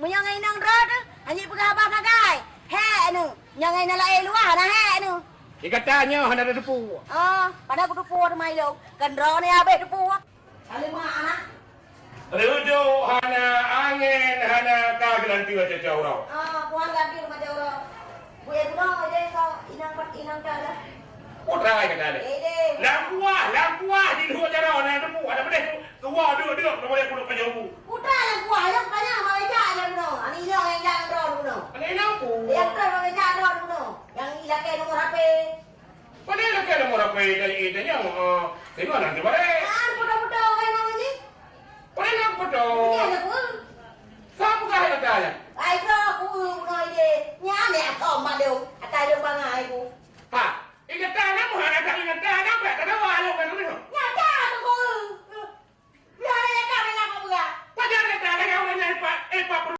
Menyangai nang rod, hanya pegah apa kagai. Hek nu, nyangai nala luar dah hek nu. Ikatanya hana ada depu. Pada aku depu ada mai lo. Kendro ni abe depu. Kali mana? Rudo hana angin hana kagelan tiwa jauh rau. Puan ganti rumah jauh rau. Buat puno aja kau inang cara. Putra ai kata le. Lampuah di luar jauh hana depu. Ada benda tu. Tua dua nama dia kudu penjauh. Putra yang kuah yang banyak mereka ada puno. Ani yang yang rod puno. Ani lampu. Yang mereka rod puno. Yang ilake nomor HP. Pada lagi ada orang pay dari itu yang di mana nanti bare? Putra kan namanya. Pada nak foto. Ini ada pun. Siapa kah yang tanya? Ai pro aku nói đi. Nhá mẹ cỏ mà đều. Tại đâu bằng ai cô. Ha, ini tanya mu hana tak ingat tanya apa? Kada walau kan ni. Nhà cha cô. Nhà này cha này làm apa? Pada ada tanya yang mana pak? Pak